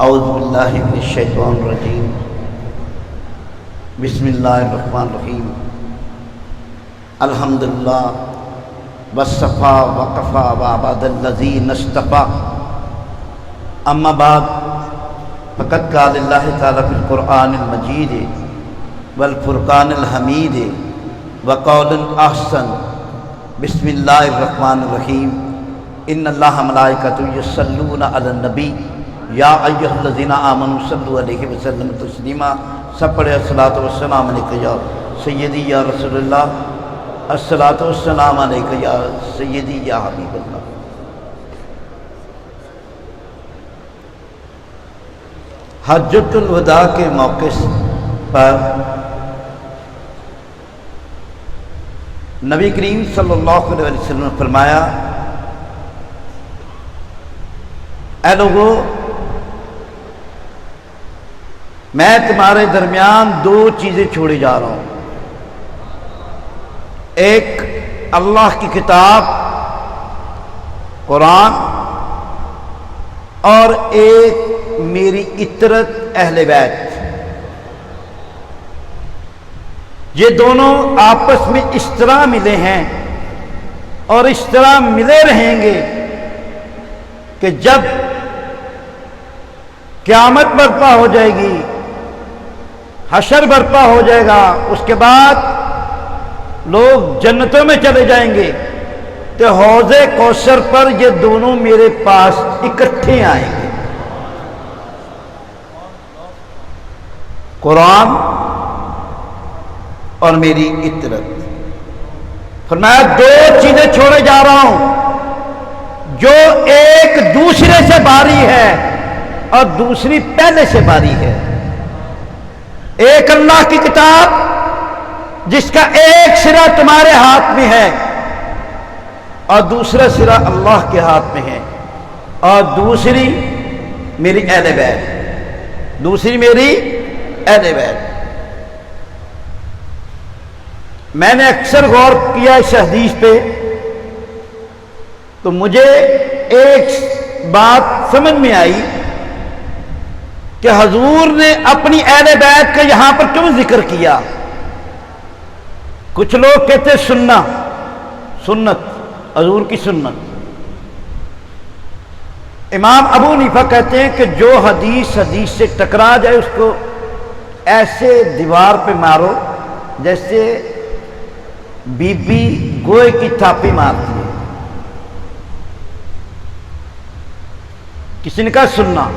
اعوذ باللہ من الشیطان الرجیم بسم اللہ الرحمن الرحیم الحمدللہ والصفا وقفا وعباد الذین اصطفا اما بعد فقد قال اللہ تعالی فی القرآن المجید والفرقان الحمید وقول احسن بسم اللہ الرحمن الرحیم ان اللہ ملائکۃ یصلون علی النبی یا ایھا الذین آمنوا صلوا علیہ وسلم تسلیما. سب پڑھے الصلاۃ والسلام علیک یا سیدی یا رسول اللہ، الصلاۃ والسلام علیک یا سیدی یا حبیب اللہ. حجۃ الوداع کے موقع پر نبی کریم صلی اللہ علیہ وسلم نے فرمایا، اے لوگو، میں تمہارے درمیان دو چیزیں چھوڑے جا رہا ہوں. ایک اللہ کی کتاب قرآن، اور ایک میری اطرت اہل بیت. یہ دونوں آپس میں اس طرح ملے ہیں اور اس طرح ملے رہیں گے کہ جب قیامت برپا ہو جائے گی، حشر برپا ہو جائے گا، اس کے بعد لوگ جنتوں میں چلے جائیں گے تو حوض کوثر پر یہ دونوں میرے پاس اکٹھے آئیں گے. قرآن اور میری اطرت. فرمایا دو چیزیں چھوڑے جا رہا ہوں جو ایک دوسرے سے باری ہے اور دوسری پہلے سے باری ہے. ایک اللہ کی کتاب جس کا ایک سرا تمہارے ہاتھ میں ہے اور دوسرا سرا اللہ کے ہاتھ میں ہے، اور دوسری میری اہل بیت. دوسری میری اہل بیت. میں نے اکثر غور کیا اس حدیث پہ تو مجھے ایک بات سمجھ میں آئی کہ حضور نے اپنی اہل بیت کا یہاں پر کیوں ذکر کیا. کچھ لوگ کہتے سنت حضور کی سنت. امام ابو حنیفہ کہتے ہیں کہ جو حدیث سے ٹکرا جائے اس کو ایسے دیوار پہ مارو جیسے بی بی گوئے کی تھاپی مارتی ہے. کسی نے کہا سننا.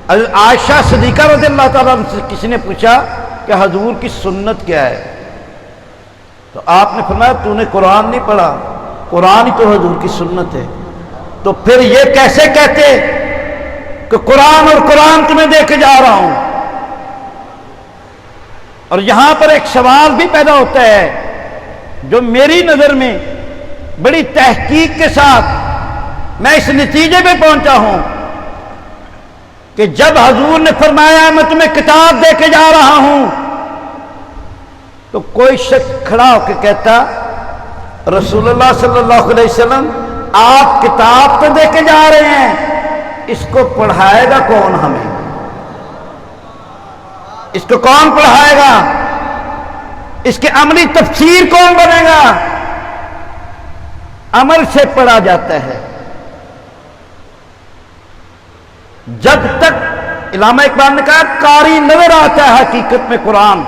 عائشہ صدیقہ رضی اللہ تعالیٰ عنہ سے کسی نے پوچھا کہ حضور کی سنت کیا ہے، تو آپ نے فرمایا تو نے قرآن نہیں پڑھا، قرآن ہی تو حضور کی سنت ہے. تو پھر یہ کیسے کہتے کہ قرآن اور قرآن تمہیں دے کے جا رہا ہوں. اور یہاں پر ایک سوال بھی پیدا ہوتا ہے جو میری نظر میں بڑی تحقیق کے ساتھ میں اس نتیجے پہ پہنچا ہوں کہ جب حضور نے فرمایا میں تمہیں کتاب دے کے جا رہا ہوں، تو کوئی شخص کھڑا ہو کے کہتا رسول اللہ صلی اللہ علیہ وسلم آپ کتاب تو دے کے جا رہے ہیں، اس کو پڑھائے گا کون؟ ہمیں اس کو کون پڑھائے گا؟ اس کی عملی تفسیر کون بنے گا؟ عمل سے پڑھا جاتا ہے. جب تک علامہ اقبال نے کہا قاری نظر آتا ہے حقیقت میں قرآن،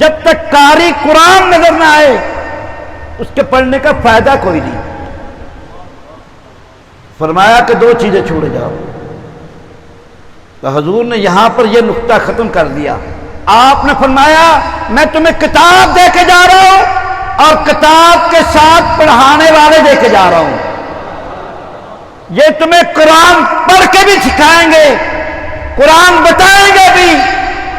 جب تک قاری قرآن نظر نہ آئے اس کے پڑھنے کا فائدہ کوئی نہیں. فرمایا کہ دو چیزیں چھوڑے جاؤ. تو حضور نے یہاں پر یہ نقطہ ختم کر دیا. آپ نے فرمایا میں تمہیں کتاب دے کے جا رہا ہوں اور کتاب کے ساتھ پڑھانے والے دے کے جا رہا ہوں. یہ تمہیں قرآن پڑھ کے بھی سکھائیں گے، قرآن بتائیں گے بھی،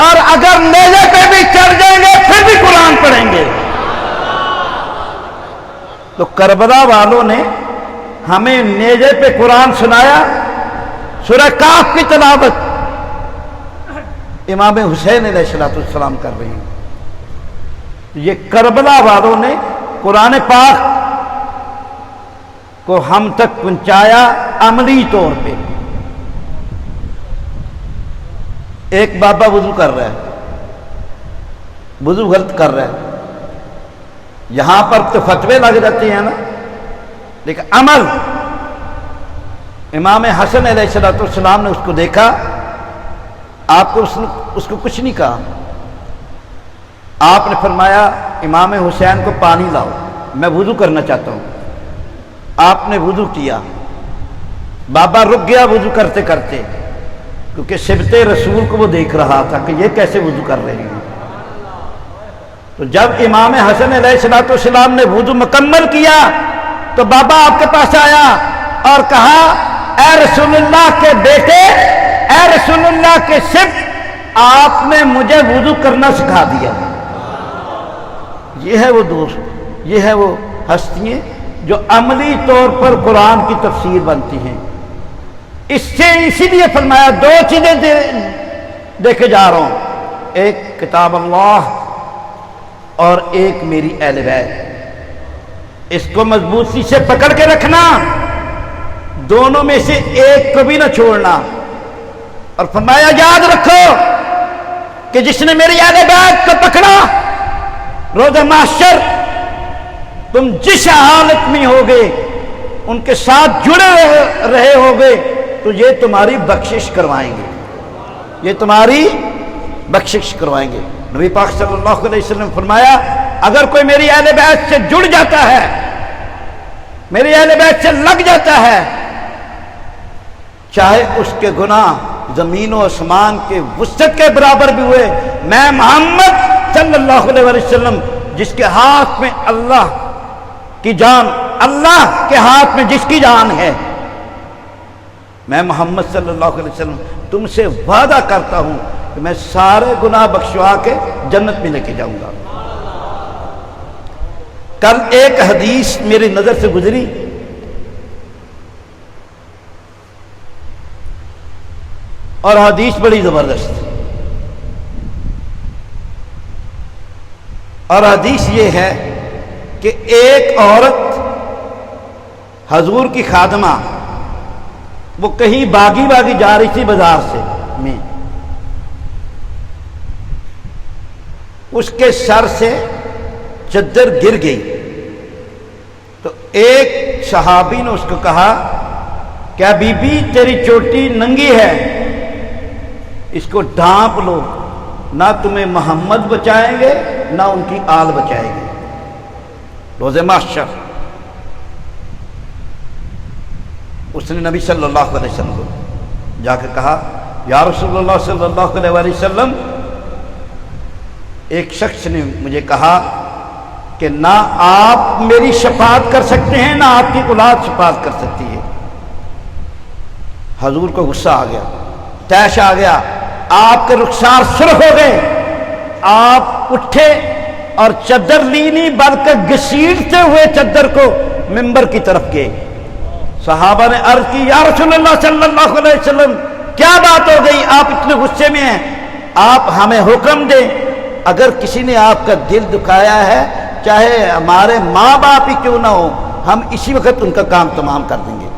اور اگر نیزے پہ بھی چڑھ جائیں گے پھر بھی قرآن پڑھیں گے. تو کربلا والوں نے ہمیں نیزے پہ قرآن سنایا. سورہ کاف کی تلاوت امام حسین علیہ السلام کر رہے ہیں. یہ کربلا والوں نے قرآن پاک کو ہم تک پہنچایا عملی طور پہ. ایک بابا وضو کر رہا ہے، وضو غلط کر رہا ہے، یہاں پر تو فتوے لگ جاتے ہیں نا، لیکن عمل، امام حسن علیہ السلام نے اس کو دیکھا، آپ کو اس کو کچھ نہیں کہا، آپ نے فرمایا امام حسین کو پانی لاؤ، میں وضو کرنا چاہتا ہوں۔ آپ نے وضو کیا، بابا رک گیا وضو کرتے کرتے، کیونکہ صبت رسول کو وہ دیکھ رہا تھا کہ یہ کیسے وضو کر رہے ہیں۔ تو جب امام حسن علیہ السلام نے وضو مکمل کیا تو بابا آپ کے پاس آیا اور کہا اے رسول اللہ کے بیٹے، اے رسول اللہ کے صبت، آپ نے مجھے وضو کرنا سکھا دیا۔ یہ ہے وہ دوست، یہ ہے وہ ہستیاں جو عملی طور پر قرآن کی تفسیر بنتی ہیں۔ اسی لیے فرمایا دو چیزیں دیکھے جا رہا ہوں، ایک کتاب اللہ اور ایک میری اہل بیت، اس کو مضبوطی سے پکڑ کے رکھنا، دونوں میں سے ایک کو بھی نہ چھوڑنا۔ اور فرمایا یاد رکھو کہ جس نے میری اہل بیت کو پکڑا، روز محشر تم جس حالت میں ہوگے ان کے ساتھ جڑے رہے ہوگے تو یہ تمہاری بخشش کروائیں گے، یہ تمہاری بخشش کروائیں گے۔ نبی پاک صلی اللہ علیہ وسلم نے فرمایا اگر کوئی میری اہل بیت سے جڑ جاتا ہے، میری اہل بیت سے لگ جاتا ہے، چاہے اس کے گناہ زمین و آسمان کے وسعت کے برابر بھی ہوئے، میں محمد صلی اللہ علیہ وسلم جس کے ہاتھ میں اللہ کی جان، اللہ کے ہاتھ میں جس کی جان ہے، میں محمد صلی اللہ علیہ وسلم تم سے وعدہ کرتا ہوں کہ میں سارے گناہ بخشوا کے جنت میں لے کے جاؤں گا۔ کل ایک حدیث میری نظر سے گزری، اور حدیث بڑی زبردست، اور حدیث یہ ہے کہ ایک عورت حضور کی خادمہ، وہ کہیں باغی جا رہی تھی بازار سے میں، اس کے سر سے چادر گر گئی، تو ایک صحابی نے اس کو کہا کیا بی بی تیری چوٹی ننگی ہے، اس کو ڈھانپ لو، نہ تمہیں محمد بچائیں گے نہ ان کی آل بچائے گی روز محشر۔ اس نے نبی صلی اللہ علیہ وسلم کو جا کے کہا یا رسول اللہ صلی اللہ علیہ وسلم، ایک شخص نے مجھے کہا کہ نہ آپ میری شفاعت کر سکتے ہیں نہ آپ کی اولاد شفاعت کر سکتی ہے۔ حضور کو غصہ آ گیا، تیش آ گیا، آپ کے رخسار سرخ ہو گئے، آپ اٹھے اور چادر لی نہیں بلکہ گھسیٹتے ہوئے چادر کو منبر کی طرف گئے۔ صحابہ نے عرض کی یا رسول اللہ صلی اللہ علیہ وسلم کیا بات ہو گئی، آپ اتنے غصے میں ہیں، آپ ہمیں حکم دیں، اگر کسی نے آپ کا دل دکھایا ہے چاہے ہمارے ماں باپ ہی کیوں نہ ہو، ہم اسی وقت ان کا کام تمام کر دیں گے۔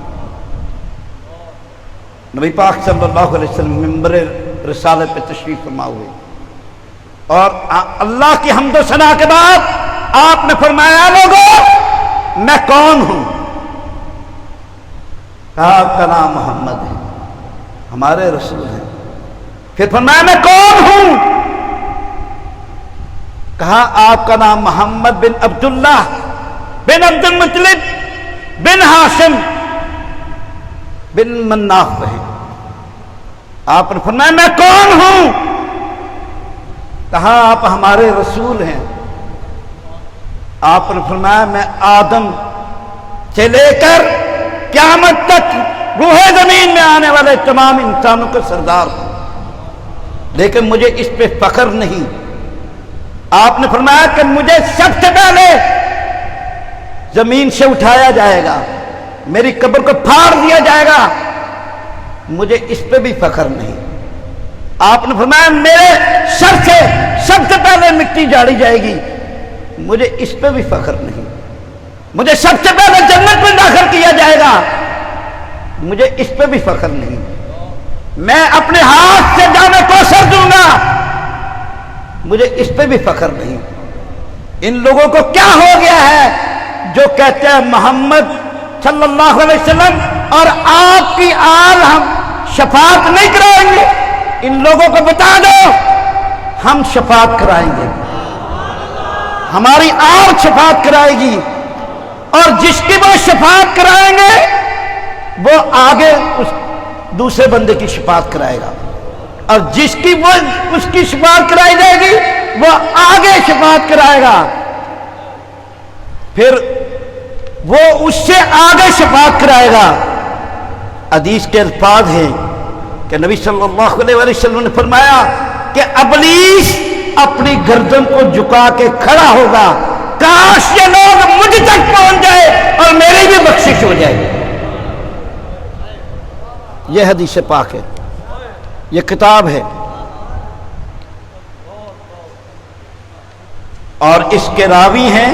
نبی پاک صلی اللہ علیہ وسلم منبر رسالت پہ تشریف فرما ہوئے، اور اللہ کی حمد و ثنا کے بعد آپ نے فرمایا لوگوں میں کون ہوں؟ کہا آپ کا نام محمد ہے، ہمارے رسول ہیں۔ پھر فرمایا میں کون ہوں؟ کہا آپ کا نام محمد بن عبداللہ بن عبد المطلب بن ہاشم بن مناف ہے۔ آپ نے فرمایا میں کون ہوں؟ کہا آپ ہمارے رسول ہیں۔ آپ نے فرمایا میں آدم سے لے کر قیامت تک روح زمین میں آنے والے تمام انسانوں کا سردار ہوں، لیکن مجھے اس پہ فخر نہیں۔ آپ نے فرمایا کہ مجھے سب سے پہلے زمین سے اٹھایا جائے گا، میری قبر کو پھاڑ دیا جائے گا، مجھے اس پہ بھی فخر نہیں۔ آپ نے فرمایا میرے سر سے سب سے پہلے مٹی جاڑی جائے گی، مجھے اس پہ بھی فخر نہیں۔ مجھے سب سے پہلے جنت میں داخل کیا جائے گا، مجھے اس پہ بھی فخر نہیں۔ میں اپنے ہاتھ سے جامِ کوثر دوں گا، مجھے اس پہ بھی فخر نہیں۔ ان لوگوں کو کیا ہو گیا ہے جو کہتے ہیں محمد صلی اللہ علیہ وسلم اور آپ کی آل ہم شفاعت نہیں کرائیں گے؟ ان لوگوں کو بتا دو ہم شفاعت کرائیں گے، ہماری آل شفاعت کرائے گی، اور جس کی وہ شفاعت کرائیں گے وہ آگے اس دوسرے بندے کی شفاعت کرائے گا، اور جس کی وہ اس کی شفاعت کرائی جائے گی وہ آگے شفاعت کرائے گا، پھر وہ اس سے آگے شفاعت کرائے گا۔ حدیث کے الفاظ ہیں کہ نبی صلی اللہ علیہ وسلم نے فرمایا کہ ابلیس اپنی گردن کو جھکا کے کھڑا ہوگا، کاش یہ لوگ مجھ تک پہنچ جائے اور میری بھی بخشش ہو جائے۔ یہ حدیث پاک ہے، یہ کتاب ہے، اور اس کے راوی ہیں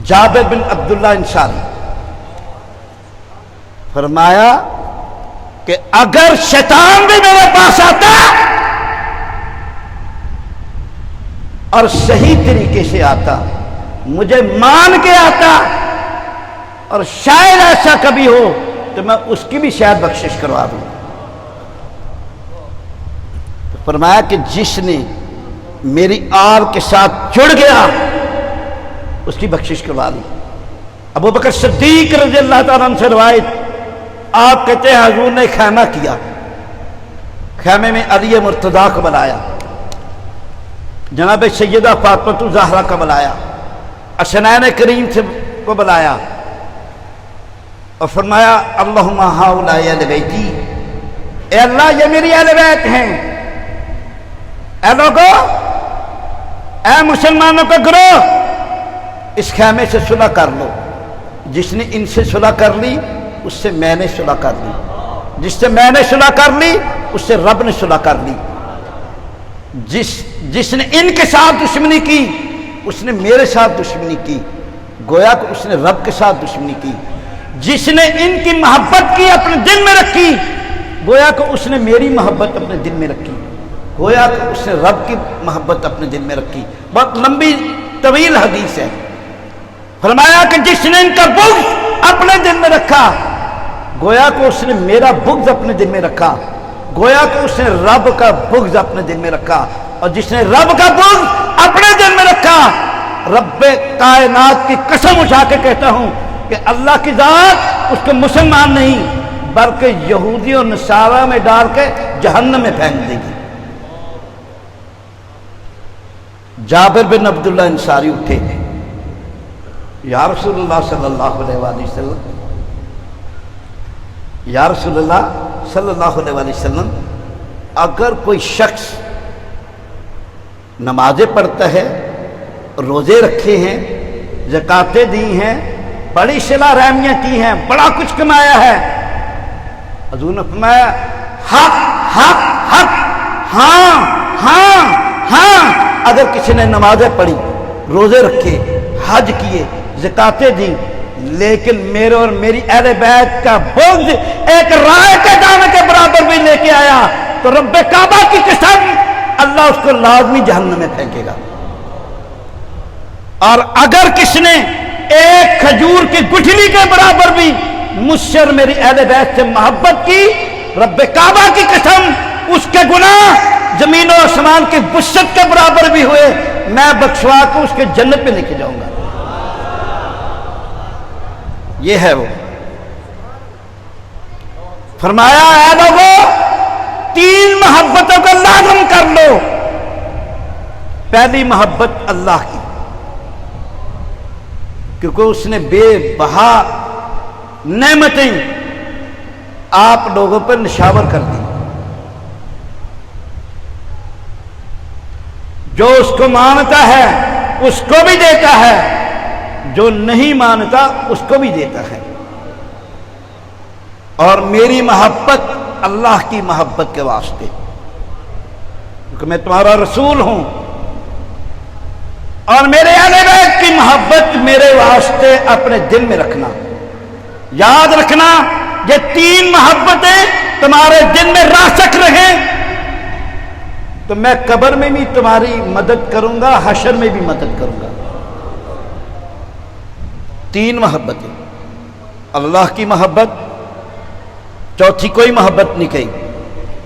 جابر بن عبداللہ انصاری۔ فرمایا کہ اگر شیطان بھی میرے پاس آتا اور صحیح طریقے سے آتا، مجھے مان کے آتا، اور شاید ایسا کبھی ہو تو میں اس کی بھی شاید بخشش کروا دوں۔ تو فرمایا کہ جس نے میری آل کے ساتھ جڑ گیا اس کی بخشش کروا دی۔ ابو بکر صدیق رضی اللہ تعالیٰ عنہ سے روایت، آپ کہتے ہیں حضور نے خیمہ کیا، خیمے میں علی مرتضیٰ کو بلایا، جناب سیدہ فاطمہ الزہرا کو بلایا، حسنین کریم سے کو بلایا، اور فرمایا اللہم ہؤلاء اہل بیتی، اے اللہ یہ میری اہل بیت ہیں، اے لوگو، اے مسلمانوں کا گروہ، اس خیمے سے صلح کر لو۔ جس نے ان سے صلح کر لی اس سے میں نے صلح کر لی، جس سے میں نے صلح کر لی اس سے رب نے صلح کر لی، جس نے ان کے ساتھ دشمنی کی اس نے میرے ساتھ دشمنی کی، گویا کہ اس نے رب کے ساتھ دشمنی کی۔ جس نے ان کی محبت کی اپنے دل میں رکھی، گویا کہ اس نے میری محبت اپنے دل میں رکھی، گویا کہ اس نے رب کی محبت اپنے دل میں رکھی۔ بہت لمبی طویل حدیث ہے۔ فرمایا کہ جس نے ان کا بغض اپنے دل میں رکھا، گویا کہ اس نے میرا بغض اپنے دل میں رکھا، گویا کہ اس نے رب کا بغض اپنے دل میں رکھا، اور جس نے رب کا بغض اپنے دل میں رکھا، رب کائنات کی قسم اٹھا کے کہتا ہوں کہ اللہ کی ذات اس کو مسلمان نہیں بلکہ یہودی اور نصارہ میں ڈال کے جہنم میں پھینک دے گی۔ جابر بن عبداللہ انصاری اٹھے، یا رسول اللہ صلی اللہ علیہ وآلہ وسلم، یا رسول اللہ صلی اللہ علیہ وآلہ وسلم، اگر کوئی شخص نمازیں پڑھتا ہے، روزے رکھے ہیں، زکاتیں دی ہیں، بڑی صلہ رحمیاں کی ہیں، بڑا کچھ کمایا ہے، حضور نے فرمایا حق حق حق، ہاں ہاں ہاں، اگر کسی نے نمازیں پڑھی، روزے رکھے، حج کیے، زکاتیں دی، لیکن میرے اور میری اہل بیت کا بغض ایک رائے کے دانے کے برابر بھی لے کے آیا تو رب کعبہ کی قسم اللہ اس کو لازمی جہنم میں پھینکے گا۔ اور اگر کس نے ایک کھجور کی گٹھلی کے برابر بھی مجھ سے اور میری اہل بیت سے محبت کی، رب کعبہ کی قسم اس کے گناہ زمین و آسمان کی وسعت کے برابر بھی ہوئے، میں بخشوا کے اس کے جنت میں لے کے جاؤں گا۔ یہ ہے وہ۔ فرمایا اے لوگو، تین محبتوں کا لازم کر لو۔ پہلی محبت اللہ کی، کیونکہ اس نے بے بہا نعمتیں آپ لوگوں پر نشاور کر دی۔ جو اس کو مانتا ہے اس کو بھی دیتا ہے، جو نہیں مانتا اس کو بھی دیتا ہے۔ اور میری محبت اللہ کی محبت کے واسطے، کیونکہ میں تمہارا رسول ہوں، اور میرے اہل بیت کی محبت میرے واسطے اپنے دل میں رکھنا۔ یاد رکھنا یہ تین محبتیں تمہارے دل میں راسخ رہیں تو میں قبر میں بھی تمہاری مدد کروں گا، حشر میں بھی مدد کروں گا۔ تین محبتیں، اللہ کی محبت، چوتھی کوئی محبت نہیں کہی۔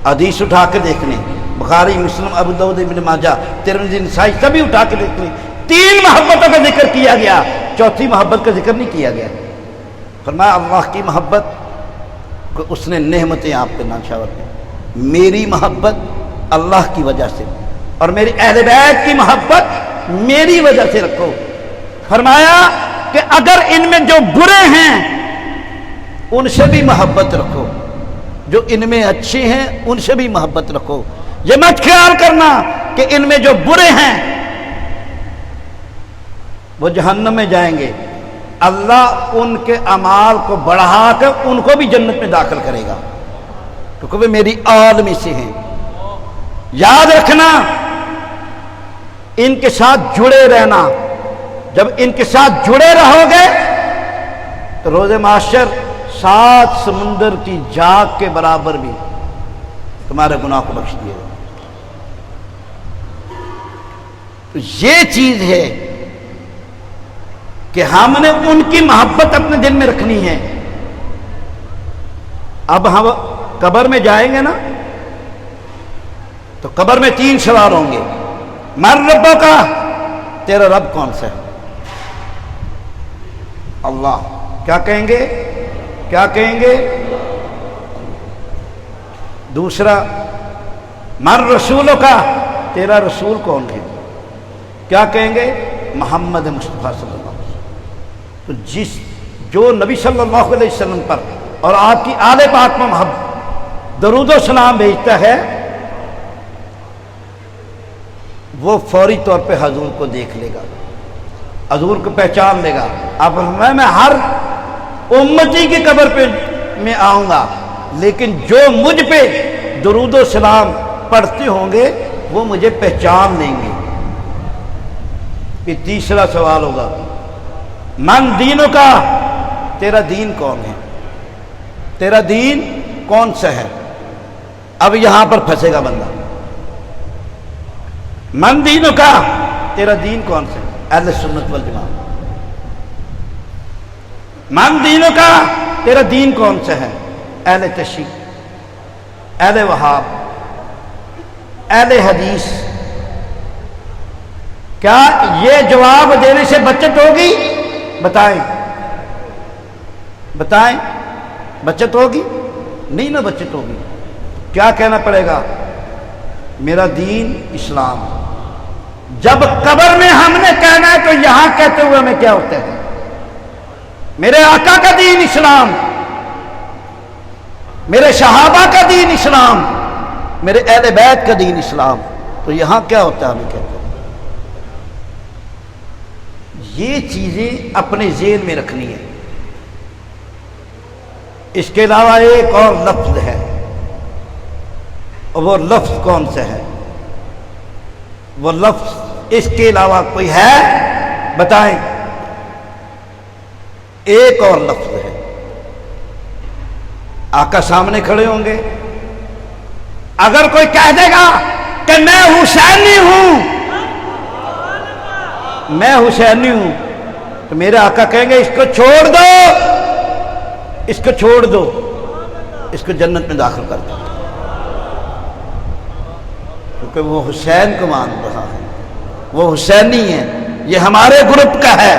حدیث اٹھا کے دیکھ لیں، بخاری، مسلم، ابو داؤد، ابن ماجہ، ترمذی، نسائی، سبھی اٹھا کے دیکھ لیں، تین محبتوں کا ذکر کیا گیا، چوتھی محبت کا ذکر نہیں کیا گیا۔ فرمایا اللہ کی محبت کہ اس نے نعمتیں آپ پہ ناشاور کی، میری محبت اللہ کی وجہ سے، اور میری اہل بیت کی محبت میری وجہ سے رکھو۔ فرمایا کہ اگر ان میں جو برے ہیں ان سے بھی محبت رکھو، جو ان میں اچھے ہیں ان سے بھی محبت رکھو۔ یہ مت خیال کرنا کہ ان میں جو برے ہیں وہ جہنم میں جائیں گے، اللہ ان کے اعمال کو بڑھا کر ان کو بھی جنت میں داخل کرے گا، کیونکہ وہ میری آل میں سے ہیں۔ یاد رکھنا ان کے ساتھ جڑے رہنا، جب ان کے ساتھ جڑے رہو گے تو روز معاشر 7 سمندر کی جھاگ کے برابر بھی تمہارے گناہ کو بخش دیا گا۔ تو یہ چیز ہے کہ ہم نے ان کی محبت اپنے دل میں رکھنی ہے۔ اب ہم قبر میں جائیں گے نا تو قبر میں 3 سوال ہوں گے۔ من ربوں کا، تیرا رب کون سا ہے؟ اللہ۔ کیا کہیں گے؟ کیا کہیں گے؟ دوسرا، من رسولوں کا، تیرا رسول کون ہے؟ کیا کہیں گے؟ محمد مصطفیٰ صلی اللہ علیہ وسلم۔ تو جو نبی صلی اللہ علیہ وسلم پر اور آپ کی آل پاک میں محبت درود و سلام بھیجتا ہے وہ فوری طور پہ حضور کو دیکھ لے گا، حضور کو پہچان لے گا۔ اب میں ہر امتی کی قبر پہ میں آؤں گا، لیکن جو مجھ پہ درود و سلام پڑھتے ہوں گے وہ مجھے پہچان لیں گے۔ پھر تیسرا سوال ہوگا، من دینوں کا، تیرا دین کون ہے؟ تیرا دین کون سا ہے؟ اب یہاں پر پھنسے گا بندہ۔ من دینوں کا، تیرا دین کون سا ہے؟ اہل سنت والجماعت۔ من دینوں کا، تیرا دین کون سا ہے؟ اہل تشیع، اہل وہاب، اہل حدیث۔ کیا یہ جواب دینے سے بچت ہوگی؟ بتائیں بتائیں، بچت ہوگی؟ نہیں نہ بچت ہوگی۔ کیا کہنا پڑے گا؟ میرا دین اسلام۔ جب قبر میں ہم نے کہنا ہے تو یہاں کہتے ہوئے ہمیں کیا ہوتا ہے؟ میرے آقا کا دین اسلام، میرے صحابہ کا دین اسلام، میرے اہل بیت کا دین اسلام۔ تو یہاں کیا ہوتا ہے ہمیں کہتے ہیں؟ یہ چیزیں اپنے ذہن میں رکھنی ہے۔ اس کے علاوہ ایک اور لفظ ہے، اور وہ لفظ کون سا ہے؟ وہ لفظ اس کے علاوہ کوئی ہے؟ بتائیں۔ ایک اور لفظ ہے، آقا سامنے کھڑے ہوں گے، اگر کوئی کہہ دے گا کہ میں حسینی ہوں، میں حسینی ہوں، تو میرے آقا کہیں گے اس کو چھوڑ دو، اس کو چھوڑ دو، اس کو جنت میں داخل کر دو، کیونکہ وہ حسین کو مان رہا ہے، وہ حسینی ہے، یہ ہمارے گروپ کا ہے،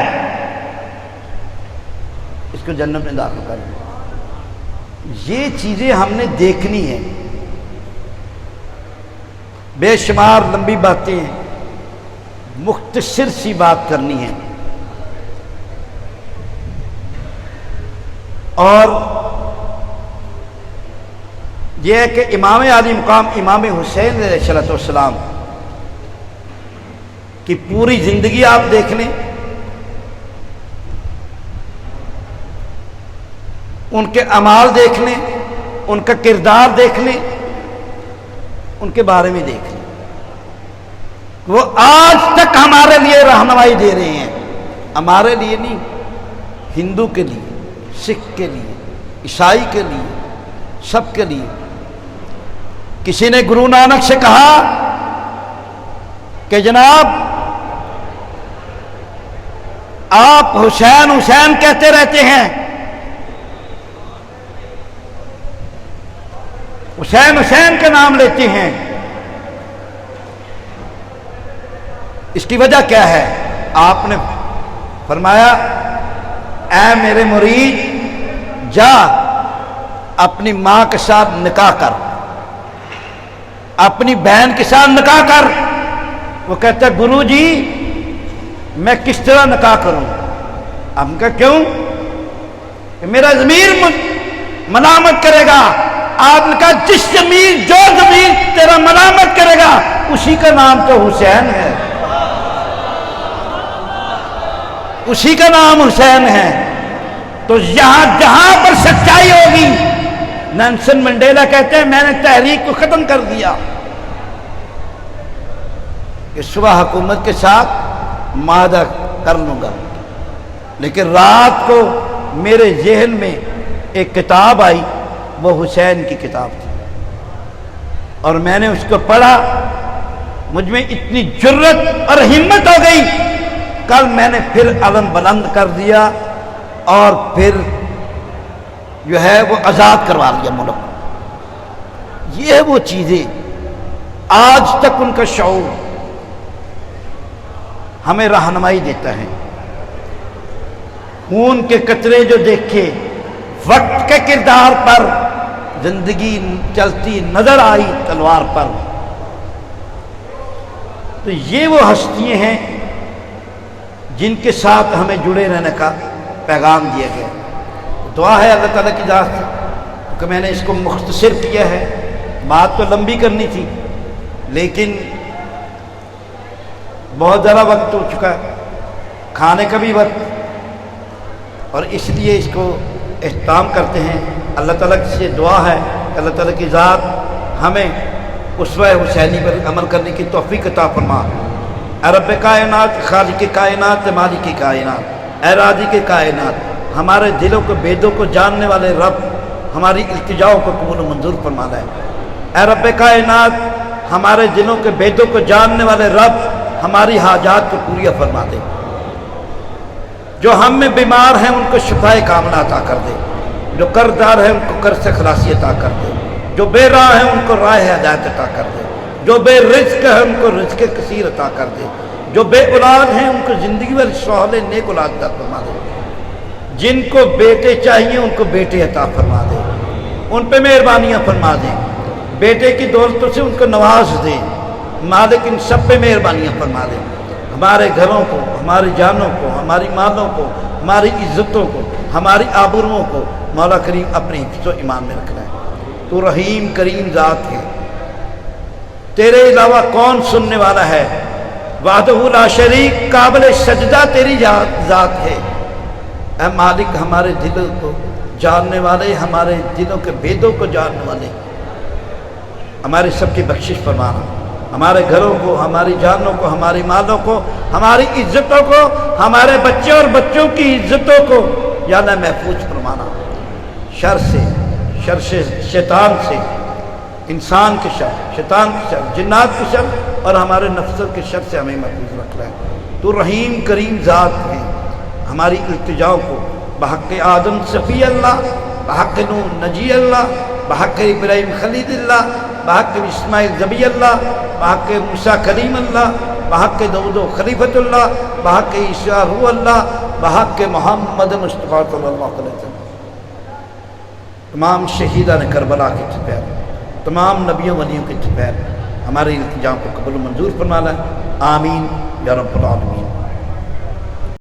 اس کو جنت میں داخل کر دو۔ یہ چیزیں ہم نے دیکھنی ہے۔ بے شمار لمبی باتیں ہیں، مختصر سی بات کرنی ہے۔ اور یہ ہے کہ امام عالی مقام امام حسین علیہ السلام کی پوری زندگی آپ دیکھ لیں، ان کے اعمال دیکھ لیں، ان کا کردار دیکھ لیں، ان کے بارے میں دیکھ لیں، وہ آج تک ہمارے لیے رہنمائی دے رہے ہیں، ہمارے لیے نہیں، ہندو کے لیے، سکھ کے لیے، عیسائی کے لیے، سب کے لیے۔ کسی نے گرو نانک سے کہا کہ جناب آپ حسین حسین کہتے رہتے ہیں، حسین حسین کا نام لیتے ہیں، اس کی وجہ کیا ہے؟ آپ نے فرمایا اے میرے مرید، جا اپنی ماں کے ساتھ نکاح کر، اپنی بہن کے ساتھ نکاح کر۔ وہ کہتا ہے گرو جی میں کس طرح نکاح کروں؟ ہم کہا کیوں؟ کہ میرا ضمیر ملامت کرے گا۔ آپ نے کہا جس ضمیر جو ضمیر تیرا ملامت کرے گا اسی کا نام تو حسین ہے، اسی کا نام حسین ہے۔ تو جہاں پر سچائی ہوگی، نیلسن منڈیلا کہتے ہیں میں نے تحریک کو ختم کر دیا کہ صبح حکومت کے ساتھ معاہدہ کر لوں گا، لیکن رات کو میرے ذہن میں ایک کتاب آئی، وہ حسین کی کتاب تھی، اور میں نے اس کو پڑھا، مجھ میں اتنی جرت اور ہمت ہو گئی، کل میں نے پھر علم بلند کر دیا اور پھر جو ہے وہ آزاد کروا لیا ملک۔ یہ وہ چیزیں آج تک ان کا شعور ہمیں رہنمائی دیتا ہے۔ خون کے قطرے جو دیکھے، وقت کے کردار پر زندگی چلتی نظر آئی تلوار پر، تو یہ وہ ہستیاں ہیں جن کے ساتھ ہمیں جڑے رہنے کا پیغام دیا گیا۔ دعا ہے اللہ تعالیٰ کی ذات سے کہ میں نے اس کو مختصر کیا ہے، بات تو لمبی کرنی تھی لیکن بہت زیادہ وقت ہو چکا ہے، کھانے کا بھی وقت، اور اس لیے اس کو اختتام کرتے ہیں۔ اللہ تعالیٰ سے دعا ہے کہ اللہ تعالیٰ کی ذات ہمیں اسوہ حسینی پر عمل کرنے کی توفیق عطا فرما۔ اے رب کائنات، خالق کائنات، مالک کائنات، اے رازق کائنات، ہمارے دلوں کے بیدوں کو جاننے والے رب، ہماری التجاؤں کو قبول و منظور فرما لے۔ اے رب کائنات، ہمارے دلوں کے بیدوں کو جاننے والے رب، ہماری حاجات کو پوریا فرما دے۔ جو ہم میں بیمار ہیں ان کو شفائے کاملہ عطا کر دے، جو قرضدار ہیں ان کو قرض سے خلاصی عطا کر دے، جو بے راہ ہیں ان کو راہ ہدایت عطا کر دے، جو بے رزق ہے ان کو رزق کثیر عطا کر دے، جو بے اولاد ہیں ان کو زندگی بھر سہولے نیک اولاد عطا فرما دے، جن کو بیٹے چاہیے ان کو بیٹے عطا فرما دے، ان پہ مہربانیاں فرما دے، بیٹے کی دولتوں سے ان کو نواز دے، مالک ان سب پہ مہربانیاں فرما دے۔ ہمارے گھروں کو، ہماری جانوں کو، ہماری مالوں کو، ہماری عزتوں کو، ہماری آبروؤں کو مولا کریم اپنے حفظ و ایمان میں رکھنا ہے۔ تو رحیم کریم ذات ہے، تیرے علاوہ کون سننے والا ہے؟ وحدہ لا شریک، قابل سجدہ تیری ذات ہے۔ اے مالک، ہمارے دلوں کو جاننے والے، ہمارے دلوں کے بیدوں کو جاننے والے، ہمارے سب کی بخشش فرمانا، ہمارے گھروں کو، ہماری جانوں کو، ہماری مالوں کو، ہماری عزتوں کو، ہمارے بچے اور بچوں کی عزتوں کو یا اللہ محفوظ فرمانا، شر سے، شر شیطان سے، انسان کے شر، شیطان کے شر، جنات کے شر اور ہمارے نفسوں کے شر سے ہمیں محفوظ رکھنا ہے۔ تو رحیم کریم ذات ہے، ہماری التجاؤں کو بحق آدم صفی اللہ، بحق نوح نجی اللہ، بحق ابراہیم خلیل اللہ، بحق اسماعیل ذبی اللہ، بحق موسیٰ کلیم اللہ، بحق داؤد خلیفۃ اللہ، بحق عیسیٰ روح اللہ، بحق محمد مصطفیٰ صلی اللہ علیہ وسلم، تمام شہیدان کربلا کے چھپیر، تمام نبیوں ولیوں کے چھپیر، ہماری التجاؤں کو قبول و منظور فرما لے۔ آمین یا رب العالمین۔